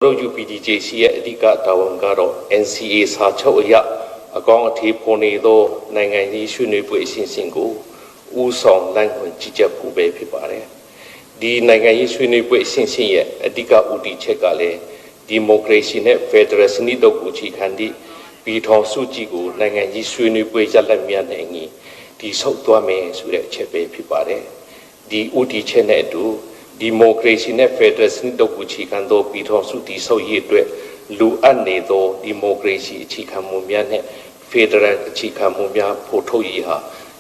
တို့ UPDJC ရဲ့အဓိကတာဝန်ကတော့ NCA စာချုပ်အရအကောင့်အထည်ဖော်နေသောနိုင်ငံရေးဆွေးနွေးပွဲအစဉ်အဆက်ကိုဦးဆောင်လမ်းညွှန်ကြီးကြပ်ဖို့ပဲဖြစ်ပါတယ်။ဒီနိုင်ငံရေးဆွေးနွေးပွဲအစဉ်အဆက်ရဲ့အဓိကဦးတည်ချက်ကလည်းဒီမိုကရေစီနဲ့ဖက်ဒရယ်စနစ်တို့ကိုအခြေခံသည့်ပြည်ထောင်စုကြီးကိုနိုင်ငံရေးဆွေးနွေးပွဲရလဒ်များနဲ့အညီတည်ဆောက်သွားမယ်ဆိုတဲ့အချက်ပဲဖြစ်ပါတယ်။ဒီဦးတည်ချက်နဲ့အတူဒီမိုကရေစီနဲ့ဖက်ဒရယ်စနစ်တို့ကိုအခြေခံသောပြည်ထောင်စုတည်ဆောက်ရေးအတွက်လူအပ်နေသောဒီမိုကရေစီအခြေခံမှုများနဲ့ဖက်ဒရယ်အခြေခံမှုများဖော်ထုတ်ရေးဟာ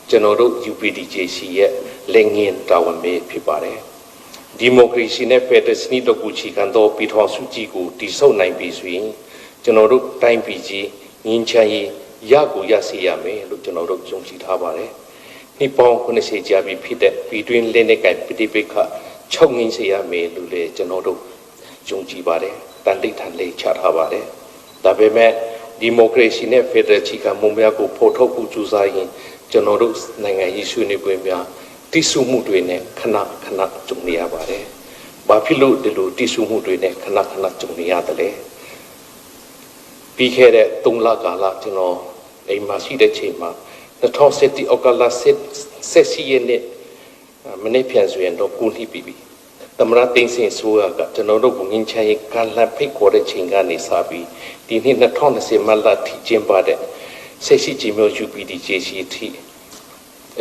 ကျွန်တော်တို့ UPDJC ရဲ့လက်ငင်းတာဝန်ပဲဖြစ်ပါတယ်။ဒီမိုကရေစီနဲ့ဖက်ဒရယ်စနစ်တို့ကိုအခြေခံသောပြည်ထောင်စုကြီးကိုတည်ဆောက်နိုင်ပြီဆိုရင်ကျွန်တော်တို့တိုင်းပြည်ကြီးငြိမ်းချမ်းရေးရကိုရစေရမယ်လို့ကျွန်တော်တို့ယုံကြည်ထားပါတယ်။နှစ်ပေါင်း90ကြာပြီဖြစ်တဲ့ပြည်တွင်းလက်နက်ကိုင်ပဋိပက္ခချုပ်ငင်းစေရမယ်လို့လည်းကျွန်တော်တို့ယုံကြည်ပါတယ်။တန်တိတ်ထန်လေးချထားပါတယ်။ဒါပေမဲ့ဒီမိုကရေစီနဲ့ဖက်ဒရယ်အခြေခံမှုများကိုဖော်ထုတ်ဖို့ကြိုးစားရင်ကျွန်တော်တို့နိုင်ငံရေးဆွေးနွေးပွဲများတည်ဆူမှုတွေနဲ့ခဏခဏကြုံနေရပါတယ်။ဘာဖြစ်လို့ဒီလိုတည်ဆူမှုတွေနဲ့ခဏခဏကြုံနေရတယ်လဲ။ပြီးခဲ့တဲ့3လကာလကျွန်တော်အိမ်မှာရှိတဲ့ချိန်မှာ2017အောက်ကလာဆက်ရက်နေ့မနေ့ပြန်ဆိုရင်တော့9နှစ်ပြီ။သမရသိန်းစင်ဆိုရကကျွန်တော်တို့ကိုငင်းချရေးကလပ်ဖိတ်ခေါ်တဲ့ချိန်ကနေစပြီးဒီနှစ်2020မှလထိကျင်းပတဲ့ဆက်ရှိကြီးမျိုး UPDJC ထိ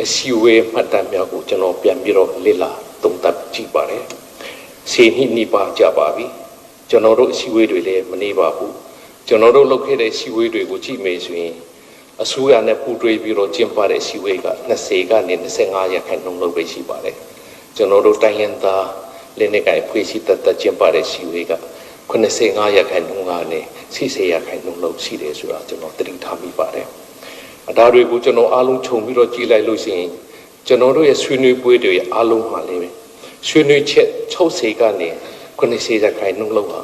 အစည်းအဝေးမှတ်တမ်းများကိုကျွန်တော်ပြန်ပြီးတော့လေ့လာသုံးသပ်ကြည့်ပါတယ်။10နှစ်နီးပါးကြာပါပြီ။ကျွန်တော်တို့အစည်းအဝေးတွေလည်းမနေပါဘူး။ကျွန်တော်တို့လုပ်ခဲ့တဲ့အစည်းအဝေးတွေကိုကြည့်မယ်ဆိုရင်အစိုးရနဲ့ပူးတွဲပြီးတော့ကျင်းပတဲ့အစည်းအဝေးက20ကနေ25ရာခိုင်နှုန်းလောက်ပဲရှိပါတယ်။ကျွန်တော်တို့တိုင်းရင်းသားလက်နက်ကိုင်ဖွဲ့စည်းတတ်ကျင်းပတဲ့အစည်းအဝေးက85ရာခိုင်နှုန်းကနေ40ရာခိုင်နှုန်းလောက်ရှိတယ်ဆိုတာကျွန်တော်သတိထားမိပါတယ်။ဒါတွေကိုကျွန်တော်အားလုံးခြုံပြီးတော့ကြည့်လိုက်လို့ရှိရင်ကျွန်တော်တို့ရဲ့ဆွေးနွေးပွဲတွေအားလုံးမှာလည်းဆွေးနွေးချက်60ကနေ90ရာခိုင်နှုန်းလောက်ဟာ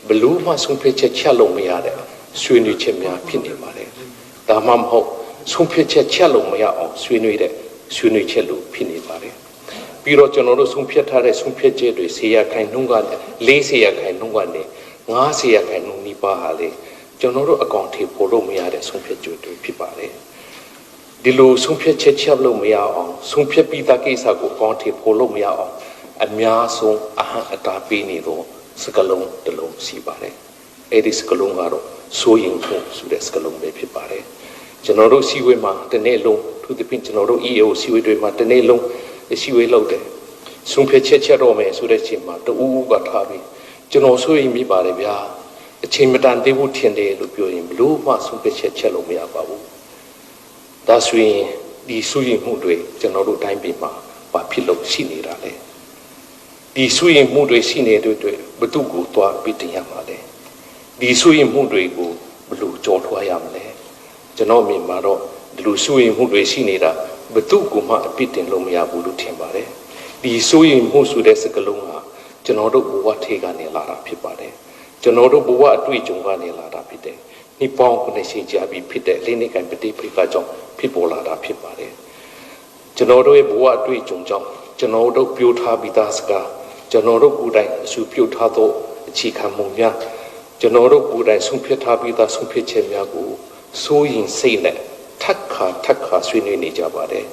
ဘလို့မှဆုံးဖြတ်ချက်ချက်လို့မရတဲ့ဆွေးနွေးချက်များဖြစ်နေပါတယ်။ဒါမှမဟုတ်ဆုံးဖြတ်ချက်ချက်လို့မရအောင်ဆွေးနွေးတဲ့ဆွေးနွေးချက်လို့ဖြစ်နေပါတယ်။ပြီးတော့ကျွန်တော်တို့ဆုံးဖြတ်ထားတဲ့ဆုံးဖြတ်ချက်တွေ10ရာခိုင်နှုန်းကနေ40ရာခိုင်နှုန်းကနေ50ရာခိုင်နှုန်းနီးပါးဟာလေကျွန်တော်တို့အကောင့်ထေပေါ်လို့မရတဲ့ဆုံးဖြတ်ချက်တွေဖြစ်ပါတယ်။ဒီလိုဆုံးဖြတ်ချက်ချက်လို့မရအောင်ဆုံးဖြတ်ပြီးသားကိစ္စကိုအကောင့်ထေပေါ်လို့မရအောင်အများဆုံးအဟံအတားပေးနေတော့စကလုံးတစ်လုံးရှိပါတယ်။အဲ့ဒီစကလုံးကတော့စိုးရင်ဖို့ဆိုတဲ့စကလုံးပဲဖြစ်ပါတယ်။ကျွန်တော်တို့စီဝေးမှာတနေ့လုံးသူတပင်းကျွန်တော်တို့ EAO စီဝေးတွေမှာတနေ့လုံးစီဝေးလုပ်တယ်။ဆုံးဖြတ်ချက်တော့မယ်ဆိုတဲ့ချိန်မှာတူဦးကထားပြီးကျွန်တော်ဆိုရင်မိပါတယ်ဗျာအချိန်မတန်သေးဘူးထင်တယ်လို့ပြောရင်ဘလို့မှဆုံးဖြတ်ချက်လို့မရပါဘူး။ဒါဆိုရင်ဒီဆွေးနွေးမှုတွေကျွန်တော်တို့တိုင်းပြည်မှာဘာဖြစ်လို့ရှိနေတာလဲ။ဒီဆွေးနွေးမှုတွေရှိနေတဲ့အတွက်ဘသူကိုသွားပြီးတင်ရမှာလဲ။ဒီဆွေးနွေးမှုတွေကိုဘလို့ကြော်ထွားရမလဲ။ကျွန်တော်မြင်မှာတော့ဒီလိုဆွေးနွေးမှုတွေရှိနေတာဘသူကိုမှအပြစ်တင်လို့မရဘူးလို့ထင်ပါတယ်။ဒီဆွေးနွေးမှုဆိုတဲ့စကားလုံးဟာကျွန်တော်တို့ဘဝထေကနေလာတာဖြစ်ပါတယ်ကျွန်တော်တို့ဘဝအတွေ့အကြုံကနေလာတာဖြစ်တယ်နှစ်ပေါင်း90ကြာပြီဖြစ်တဲ့လက်နက်ကိုင်ပဋိပက္ခကြောင့်ဖြစ်ပေါ်လာတာဖြစ်ပါတယ်ကျွန်တော်တို့ရဲ့ဘဝအတွေ့အကြုံကြောင့်ကျွန်တော်တို့ပြောထားပြီးသားစကားကျွန်တော်တို့ကိုယ်တိုင်အစုပြုထားသောအခြေခံမှုများကျွန်တော်တို့ကိုယ်တိုင်ဆုံးဖြတ်ထားပြီးသားဆုံးဖြတ်ချက်များကိုစိုးရင်စိတ်နဲ့ထပ်ခါဆွေးနွေးနေကြပါတယ်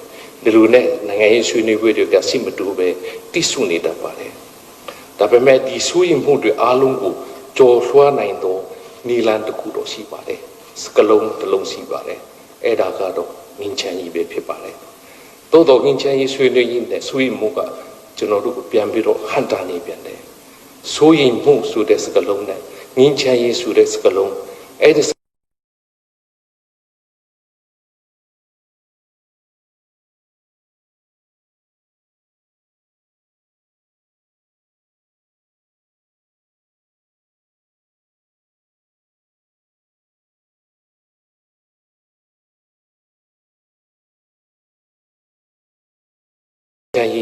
ဒီလိုနဲ့နိုင်ငံရေးဆွေးနွေးပွဲတွေကစိတ်မတူပဲတိစုနေတတ်ပါတယ်ဒါပေမဲ့ဒီဆွေးနွေးမှုတွေအားလုံးကိုကြော်လွှားနိုင်သောနီလန်တစ်ခုတော့ရှိပါတယ်စကလုံးတစ်လုံးရှိပါတယ်အဲ့ဒါကတော့ငင်းချမ်းကြီးပဲဖြစ်ပါတယ်တိုးတော်ငင်းချမ်းကြီးဆွေးနွေးရင်းနဲ့ဆွေးမှုကကျွန်တော်တို့ကိုပြန်ပြီးတော့ဟန်တာနေပြန်တယ်ဆိုရင်မှုဆိုတဲ့စကလုံးနဲ့ငင်းချမ်းကြီးဆိုတဲ့စကလုံးအဲ့ဒ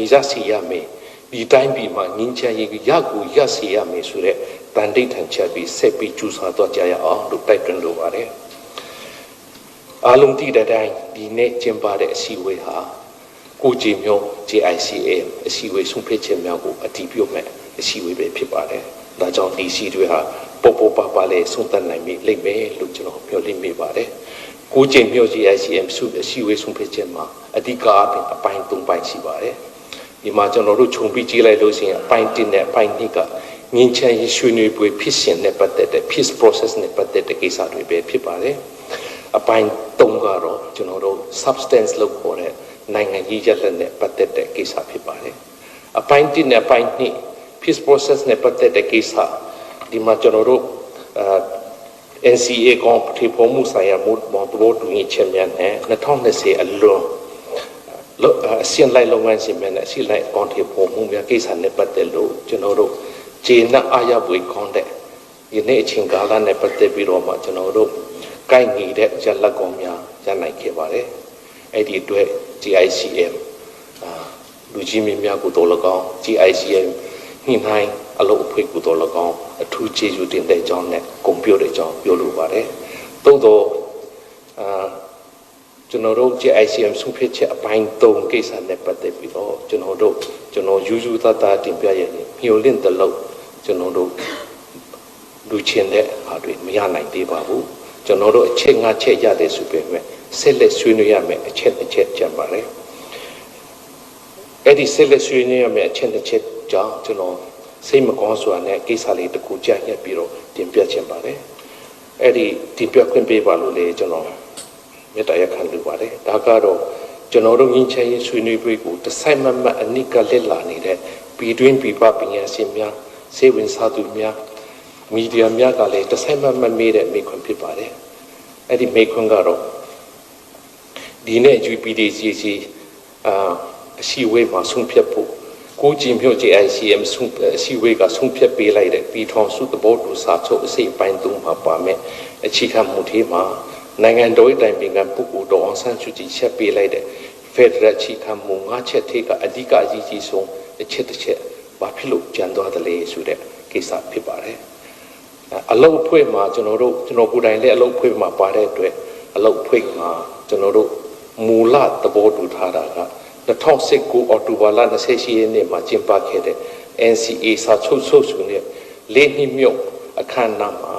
ီရစီရမယ်ဒီတိုင်းပြည်မှာငင်းချရေးရကိုရစီရမယ်ဆိုတဲ့တန်တိတ်ထန်ချက်ပြီးဆက်ပြီးကျူစာတော့ကြရအောင်လို့တိုက်တွန်းလိုပါတယ်အားလုံးတည်တဲ့တိုင်းဒီနေ့ကျင်းပတဲ့အစည်းအဝေးဟာကိုကြည်မျိုး JICM အစည်းအဝေးဆုံးဖြတ်ချက်များကိုအတည်ပြုမဲ့အစည်းအဝေးပဲဖြစ်ပါတယ်ဒါကြောင့်ဒီစီတွေဟာ ပေါ်ပါပါလေးဆုံးသတ်နိုင်ပြီလိမ့်မယ်လို့ကျွန်တော်ပြောလိမ့်မိပါတယ်ကိုကျင်းမျိုး GICM စုအစည်းအဝေးဆုံးဖြတ်ချက်မှာအဓိကအပြင်အပိုင်း၃ပိုင်းရှိပါတယ်ဒီမှာကျွန်တော်တို့ခြုံပြီးကြည့်လိုက်လို့ရှိရင်အပိုင်း၁နဲ့အပိုင်း၂ကငင်းချမ်းရေးဆွေးနွေးပွဲဖြစ်စဉ်နဲ့ပတ်သက်တဲ့ peace process နဲ့ပတ်သက်တဲ့ကိစ္စတွေပဲဖြစ်ပါတယ်အပိုင်း၃ကတော့ကျွန်တော်တို့ substance လို့ခေါ်တဲ့နိုင်ငံရေးရလဒ်နဲ့ပတ်သက်တဲ့ကိစ္စဖြစ်ပါတယ်အပိုင်း၁နဲ့အပိုင်း၂ peace process နဲ့ပတ်သက်တဲ့ကိစ္စဒီမှာကျွန်တော်တို့NCA ကောင်ထေပေါ်မှုဆိုင်ရာမူဘောတူညီချက်များနဲ့2020အလွန်အစင်းလိုက်လုပ်ငန်းစဉ်များနဲ့အစင်းလိုက်ကောင်ထေပေါ်မှုများကိစ္စနဲ့ပတ်သက်လို့ကျွန်တော်တို့ဂျေနအားရပွေခေါင်းတဲ့ဒီနေ့အချိန်ကာလနဲ့ပတ်သက်ပြီးတော့မှကျွန်တော်တို့ကိုက်ညီတဲ့ရလဒ်ကောင်များရနိုင်ခဲ့ပါတယ်အဲ့ဒီအတွက် GICM လူကြီးမင်းများကိုတော်လကောင်း GICM ညှိနှိုင်းအလုပ်အဖွဲ့ကိုတော်လကောင်းအထူးကျေးဇူးတင်တဲ့အကြောင်းနဲ့ဂုဏ်ပြုတဲ့အကြောင်းပြောလိုပါတယ်သို့တော့ကျွန်တော်တို့ GICM ဆုံးဖြတ်ချက်အပိုင်း၃ကိစ္စနဲ့ပတ်သက်ပြီးတော့ကျွန်တော်ယူယူသားသားတင်ပြရရင်မျှော်လင့်တဲ့လို့ကျွန်တော်တို့လူချင်းတဲ့ဟာတွေမရနိုင်သေးပါဘူးကျွန်တော်တို့အချက်၅ချက်ရတယ်ဆိုပေမဲ့ဆက်လက်ဆွေးနွေးရမယ်အချက်တစ်ချက်ကြံပါတယ်အဲ့ဒီဆက်လက်ဆွေးနွေးရမယ်အချက်တစ်ချက်ကြောင့်ကျွန်တော်စိတ်မကောင်းစွာနဲ့ကိစ္စလေးတစ်ခုကြားရပြီးတော့တင်ပြချင်ပါတယ်အဲ့ဒီတင်ပြခွင့်ပေးပါလို့လေကျွန်တော်မေတ္တာရပ်ခံလိုပါတယ်ဒါကတော့ကျွန်တော်တို့ငင်းချရေးဆွေးနွေးပွဲကိုတစ်ဆိုင်မမတ်အနိကလက်လာနေတဲ့ပြည်တွင်းပြည်ပပညာရှင်များစေဝင်စားသူများမီဒီယာများကလည်းတစ်ဆိုင်မမတ်မေးတဲ့မိခွန်းဖြစ်ပါတယ်အဲ့ဒီမိခွန်းကတော့ဒီနေ့ UPDJC အစည်းအဝေးမှာဆုံးဖြတ်ဖို့ကိုကြည်မြို့ GICM အစည်းအဝေးကဆုံးဖြတ်ပေးလိုက်တဲ့ပြည်ထောင်စုသဘောတူစာချုပ်အစိပ်ပိုင်း၃မှာပါမယ်အခြေခံမူထဲမှာနိုင်ငံတော်၏တိုင်ပင်ခံပုဂ္ဂိုလ်တော်အောင်ဆန်းစုကြည်ချက်ပေးလိုက်တဲ့ Federal အခြေခံမူ၅ချက်ထဲကအဓိကအရေးကြီးဆုံးအချက်တစ်ချက်ဘာဖြစ်လို့ကြံသွားတယ်လဲဆိုတဲ့ကိစ္စဖြစ်ပါတယ်အလုပ်အဖွဲ့မှာကျွန်တော်ကိုယ်တိုင်လည်းအလုပ်အဖွဲ့မှာပါတဲ့အတွက်အလုပ်အဖွဲ့မှာကျွန်တော်တို့မူလသဘောတူထားတာက2019အောက်တိုဘာလ28ရက်နေ့မှာကျင်းပခဲ့တဲ့ NCA စာချုပ်ဆိုတဲ့လေးနှစ်မြောက်အခမ်းအနားမှာ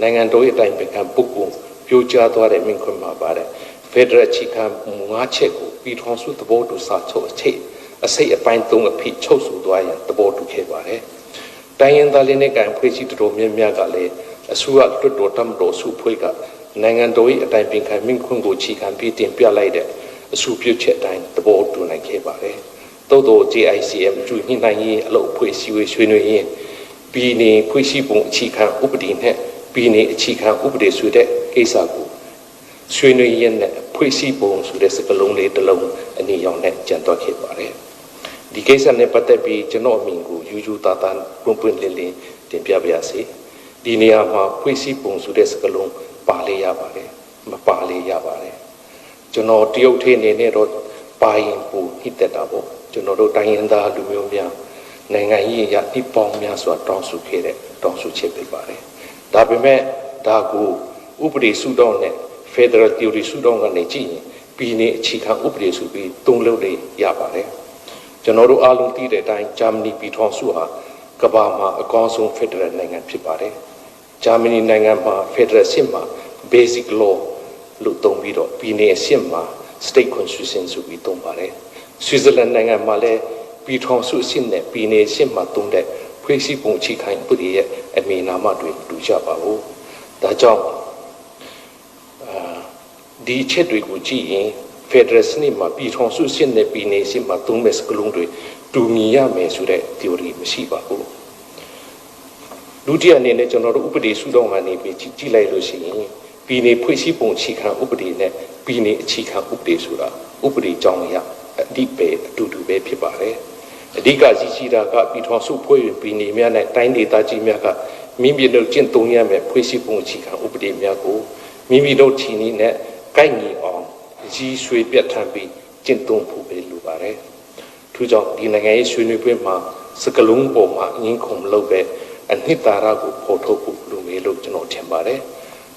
နိုင်ငံတော်ရဲ့အတိုင်ပင်ခံပုဂ္ဂိုလ်ပြောကြားသွားတဲ့မိန့်ခွန်းမှာပါတယ် Federal ချီခံ၅ချက်ကိုပြည်ထောင်စုသဘောတူစာချုပ်အစိပ်အပိုင်း၃အဖြစ်ချုပ်ဆိုသွားရန်သဘောတူခဲ့ပါတယ်တိုင်းရင်းသားလေးနဲ့ကံဖွဲ့စည်းတော်များများကလည်းအစိုးရတွတ်တော်တမ်တော်စုဖွဲ့ကနိုင်ငံတော်ရဲ့အတိုင်ပင်ခံမိန့်ခွန်းကိုချီခံပြီးတင်ပြလိုက်တဲ့အစုပြုချက်တိုင်းသဘောတူနိုင်ခဲ့ပါတယ်။သို့သော GICM ကျူညှိနှိုင်းရေးအလုပ်အဖွဲ့အစည်းအဝေးဆွေးနွေးရင်းပြည်내ဖွဲ့စည်းပုံအခြေခံဥပဒေနဲ့ပြည်내အခြေခံဥပဒေဆိုတဲ့ကိစ္စကိုဆွေးနွေးရင်းနဲ့ဖွဲ့စည်းပုံဆိုတဲ့စကားလုံးလေးတစ်လုံးအနည်းရောက်နဲ့ကြံသွားခဲ့ပါတယ်။ဒီကိစ္စနဲ့ပတ်သက်ပြီးကျွန်တော်အမြင်ကိုယူသားသားပွင့်လင်းလင်းတင်ပြပါရစေ။ဒီနေရာမှာဖွဲ့စည်းပုံဆိုတဲ့စကားလုံးပါလေရပါတယ်။မပါလေရပါတယ်။ကျွန်တော်တရုတ်ထေအနေနဲ့တော့ပါရင်ပူဟစ်တက်တာပေါ့ကျွန်တော်တို့တိုင်းရင်းသားလူမျိုးများနိုင်ငံရေးရတိပေါင်းများစွာတောင်းဆိုခဲ့တဲ့တောင်းဆိုချက်ဖြစ်ပါတယ်ဒါပေမဲ့ဒါကိုဥပဒေစုတောင်းနဲ့ Federal Theory စုတောင်းကနေကြည့်ရင်ပြည်내အခြေခံဥပဒေစုပြီးသုံးလို့လေးရပါတယ်ကျွန်တော်တို့အားလုံးသိတဲ့အတိုင်းဂျာမနီပြည်ထောင်စုဟာကမ္ဘာမှာအကောင်းဆုံး Federal နိုင်ငံဖြစ်ပါတယ်ဂျာမနီနိုင်ငံမှာ Federal စစ်မှာ Basic Lawလို့သုံးပြီးတော့ပြည်내အဆင့်မှာ State Constitution ဆိုပြီးသုံးပါတယ်ဆွစ်ဇာလန်နိုင်ငံမှာလည်းပြည်ထောင်စုအဆင့်နဲ့ပြည်내အဆင့်မှာသုံးတဲ့ဖွဲ့စည်းပုံအခြေခံဥပဒေရဲ့အမည်နာမတွေတူကြပါဘူးဒါကြောင့်ဒီချက်တွေကိုကြည့်ရင် Federal စနစ်မှာပြည်ထောင်စုအဆင့်နဲ့ပြည်내အဆင့်မှာသုံးမဲ့စကားလုံးတွေတူညီရမယ်ဆိုတဲ့ theory မရှိပါဘူးဒုတိယအနေနဲ့ကျွန်တော်တို့ဥပဒေစုတောင်းကနေပြီးကြည့်လိုက်လို့ရှိရင်ပြည်내ဖွဲ့စည်းပုံအခြေခံဥပဒေနဲ့ပြည်내အခြေခံဥပဒေဆိုတာဥပဒေကြောင်းအရအဓိပ္ပာယ်အတူတူပဲဖြစ်ပါတယ်အဓိကကြီးကြီးတာကပြည်ထောင်စုဖွဲ့ဝင်ပြည်내များနဲ့တိုင်းဒေသကြီးများကမိမိတို့ကျင့်သုံးရမယ့်ဖွဲ့စည်းပုံအခြေခံဥပဒေများကိုမိမိတို့ချီနီးနဲ့ကိုက်ညီအောင်ကြီးဆွေပြတ်ထန်ပြီးကျင့်သုံးဖို့ပဲလိုပါတယ်ထို့ကြောင့်ဒီနိုင်ငံရေးဆွေးနွေးပွဲမှာစကလုံးပေါ်မှာငင်းခုန်လို့ပဲအနှစ်သာရကိုပေါ်ထုတ်ဖို့လိုမယ်လို့ကျွန်တော်ထင်ပါတယ်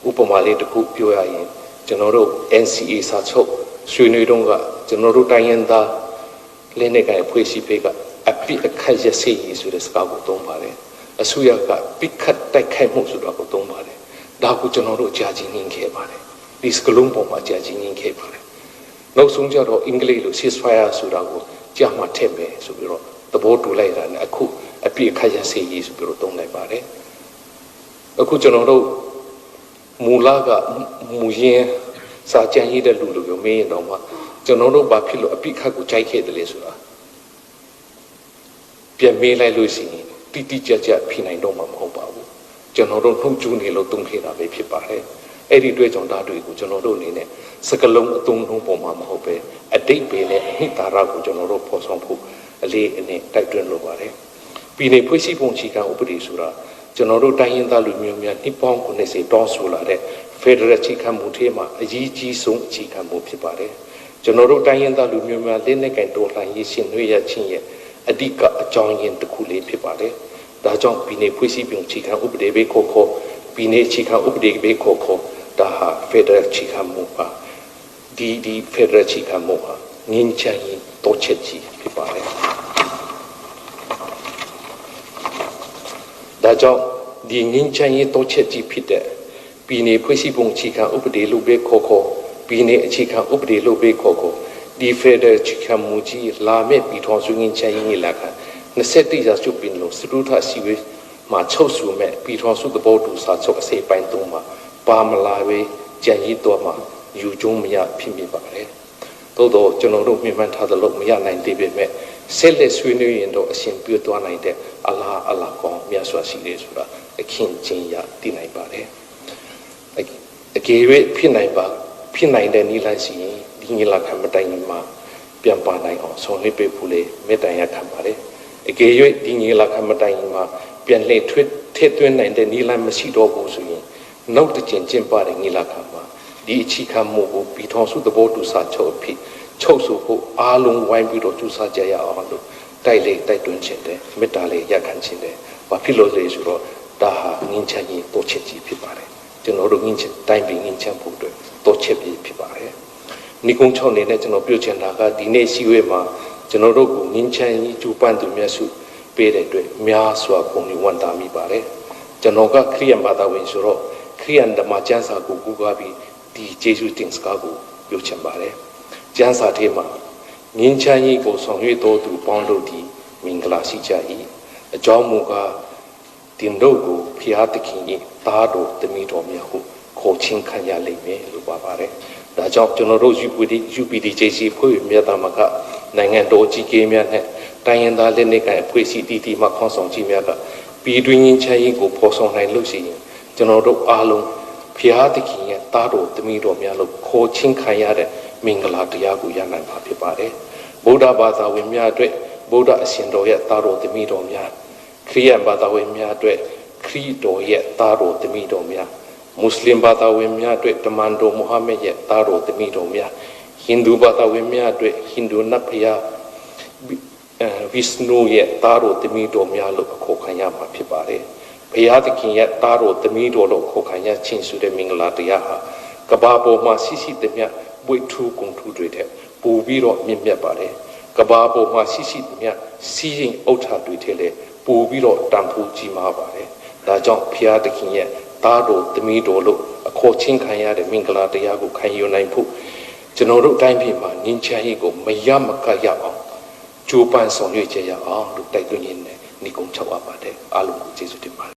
ဥပမာလေးတစ်ခုပြောရရင်ကျွန်တော်တို့ NCA စာချုပ်ဆွေးနွေးတော့ကကျွန်တော်တို့တိုင်းရင်းသားလင်းနေကဖွဲ့စည်းပေးကအပြစ်အခက်ရစေးရေးဆိုတဲ့စကားကိုသုံးပါတယ် အစိုးရကပိတ်ခတ်တိုက်ခိုက်မှုဆိုတာကိုသုံးပါတယ်ဒါကိုကျွန်တော်တို့ကြာချင်းနေခဲ့ပါတယ်ဒီစကလုံးပေါ်မှာကြာချင်းနေခဲ့ပါတယ်နောက်ဆုံးကြတော့အင်္ဂလိပ်လို ceasefire ဆိုတာကိုကြာမှထည့်မယ်ဆိုပြီးတော့သဘောတူလိုက်တာနဲ့အခုအပြည့်အခါရစေရေးဆိုပြီးတော့သုံးလိုက်ပါတယ်အခုကျွန်တော်တို့မူလကမူရင်းစာကြံရည်တဲ့လူလိုမျိုးမင်းတော့မှကျွန်တော်တို့ဘာဖြစ်လို့အပြည့်ခတ်ကိုကြိုက်ခဲ့တယ်လဲဆိုတာပြန်မေးလိုက်လို့ရှိရင်တိတိကျကျဖြစ်နိုင်တော့မှာမဟုတ်ပါဘူးကျွန်တော်တို့နှုတ်ကျူးနေလို့တုံ့ခဲ့တာပဲဖြစ်ပါတယ်အဲ့ဒီတွေ့ကြောင့်ဓာတ်တွေကိုကျွန်တော်တို့အနေနဲ့စကလုံးအသုံးလုံးပေါ်မှာမဟုတ်ပဲအတိတ်ပဲနဲ့အနှစ်သာရကိုကျွန်တော်တို့ဖော်ဆောင်ဖို့အလေးအနက်တိုက်တွန်းလိုပါတယ်ပြည်내ဖွဲ့စည်းပုံခြေခံဥပဒေဆိုတာကျွန်တော်တို့တိုင်းရင်းသားလူမျိုးများနှစ်ပေါင်း90တောင်းဆိုလာတဲ့ Federal ခြေခံမှုထဲမှာအရေးကြီးဆုံးခြေခံမှုဖြစ်ပါတယ်ကျွန်တော်တို့တိုင်းရင်းသားလူမျိုးများလက်နက်ကင်တော်လှန်ရေးရှင်နွေရချင်းရဲ့အဓိကအကြောင်းရင်းတစ်ခုလေးဖြစ်ပါတယ်ဒါကြောင့်ပြည်내ဖွဲ့စည်းပုံခြေခံဥပဒေပဲခေါ်ပြည်내ခြေခံဥပဒေပဲခေါ်ဒါဟာ Federal ခြေခံမှုပါဒီ Federal ခြေခံမှုဟာငင်းချင်ရင်တော့ချက်ကြီးဖြစ်ပါတယ်ဒါကြောင့်ဒီငင်းချင်ရင်တော့ချက်ကြီးဖြစ်တဲ့ပြည်내ဖွဲ့စည်းပုံခြေခံဥပဒေလို့ပဲခေါ်ပြည်내အခြေခံဥပဒေလို့ပဲခေါ်ဒီ Federal ခြေခံမှုကြီးလာမဲ့ပြည်ထောင်စုငင်းချင်ရင်လာခံ21ရာစုပင်လို့စတုထစီဝေးမှာချုပ်စုမဲ့ပြည်ထောင်စုသဘောတူစာချုပ်အစိပ်ပိုင်း3မှာပါမလာပဲကြံရည်တော်မှာယူကျုံးမရဖြစ်မိပါတယ်သို့တော့ကျွန်တော်တို့မြင်မှန်းထားသလိုမရနိုင်သေးပေမဲ့ဆက်လက်ဆွေးနွေးရင်တော့အရှင်ပြတ်သွားနိုင်တဲ့အလားကောင်းမြတ်စွာရှိတယ်ဆိုတာအခင်းချင်းရသိနိုင်ပါတယ်အကယ်၍ဖြစ်နိုင်တဲ့နည်းလမ်းရှိရင်ဒီညီလာခံမတိုင်ခင်မှာပြန်ပါနိုင်အောင်ဆောင်ရွက်ပေးဖို့လေမေတ္တာရခံပါတယ်အကယ်၍ဒီညီလာခံမတိုင်ခင်မှာပြန်လှည့်ထည့်သွင်းနိုင်တဲ့နည်းလမ်းမရှိတော့ဘူးဆိုရင်နောက်တစ်ကျင့်ကျင့်ပါတဲ့ညီလာခံမှာဒီအခြေခံမှုကိုပြည်ထောင်စုသဘောတူစာချုပ်အဖြစ်ချုပ်ဆိုဖို့အားလုံးဝိုင်းပြီးတော့ကြိုးစားကြရအောင်လို့တိုက်တွန်းခြင်းတယ်မေတ္တာလေးရခံခြင်းတယ်ဘာဖြစ်လို့လဲဆိုတော့ဒါဟာငင်းချင်ရင်တိုးချက်ကြီးဖြစ်ပါတယ်ကျွန်တော်တို့ငင်းချင်တိုင်းပြည်ငင်းချင်ဖို့အတွက်တိုးချက်ကြီးဖြစ်ပါတယ်နိကုံ6နေနဲ့ကျွန်တော်ပြောချင်တာကဒီနေ့စီဝေးမှာကျွန်တော်တို့ကိုငင်းချင်ကြီးကျူပန်းသူမြတ်စုပေးတဲ့အတွက်များစွာပုံနေဝန်တာမိပါတယ်ကျွန်တော်ကခရိယန်ဘာသာဝင်ဆိုတော့ခရိယန်ဓမ္မကျမ်းစာကိုကူးကားပြီးဒီဂျေဇုတင်စကားကိုပြောချင်ပါတယ်ကျမ်းစာထဲမှာငင်းချမ်းရေးကိုဆောင်ရွက်တော်သူပေါင်းတို့သည်မင်္ဂလာရှိကြ၏အကြောင်းမူကားတင်တို့ကိုဖျားသခင်၏သားတော်သမီးတော်များဟုခေါ်ချင်းခံရလိမ့်မယ်လို့ပါပါတယ်ဒါကြောင့်ကျွန်တော်တို့ UPDJC ဖွဲ့မြတ်သားမကနိုင်ငံတော်ကြီးကြီးများနဲ့တိုင်းရင်းသားလက်နက်ကိုင်အဖွဲ့အစည်းတည်တည်မှခေါင်းဆောင်ကြီးများကပြည်တွင်းငင်းချမ်းရေးကိုဖော်ဆောင်နိုင်လို့ရှိရင်ကျွန်တော်တို့အားလုံးဖျားသခင်ရဲ့သားတော်သမီးတော်များလို့ခေါ်ချင်းခံရတဲ့မင်္ဂလာတရားကိုရနိုင်မှာဖြစ်ပါတယ်ဗုဒ္ဓဘာသာဝင်များအတွက်ဗုဒ္ဓအရှင်တော်ရဲ့သားတော်သမီးတော်များခရစ်ယာန်ဘာသာဝင်များအတွက်ခရစ်တော်ရဲ့သားတော်သမီးတော်များမွတ်စလင်ဘာသာဝင်များအတွက်တမန်တော်မုဟမ္မဒ်ရဲ့သားတော်သမီးတော်များဟိန္ဒူဘာသာဝင်များအတွက်ဟိန္ဒူနတ်ဖျားဝိစနုရဲ့သားတော်သမီးတော်များလို့ခေါ်ခံရမှာဖြစ်ပါတယ်ဘုရားသခင်ရဲ့သားတော်သမီးတော်လို့ခေါ်ခံရခြင်းဆိုတဲ့မင်္ဂလာတရားဟာကဘာပေါ်မှာရှိသမျှဝိထုကုံထုတွေတဲ့ပူပြီးတော့မြင့်မြတ်ပါတယ်ကဘာပေါ်မှာရှိသမျှစီးရင်ဥထာတွေတဲ့လေပူပြီးတော့တန်ဖိုးကြီးမားပါတယ်ဒါကြောင့်ဘုရားသခင်ရဲ့သားတော်သမီးတော်လို့အခေါ်ချင်းခံရတဲ့မင်္ဂလာတရားကိုခံယူနိုင်ဖို့ကျွန်တော်တို့တိုင်းပြည်မှာငင်းချမ်းရေးကိုမရမကရအောင်ကြိုးပမ်းဆောင်ရွက်ကြရအောင်လို့တိုက်တွန်းရင်းနဲ့ညီကုံချောက်ပါပါတယ်အားလုံးကိုကျေးဇူးတင်ပါတယ်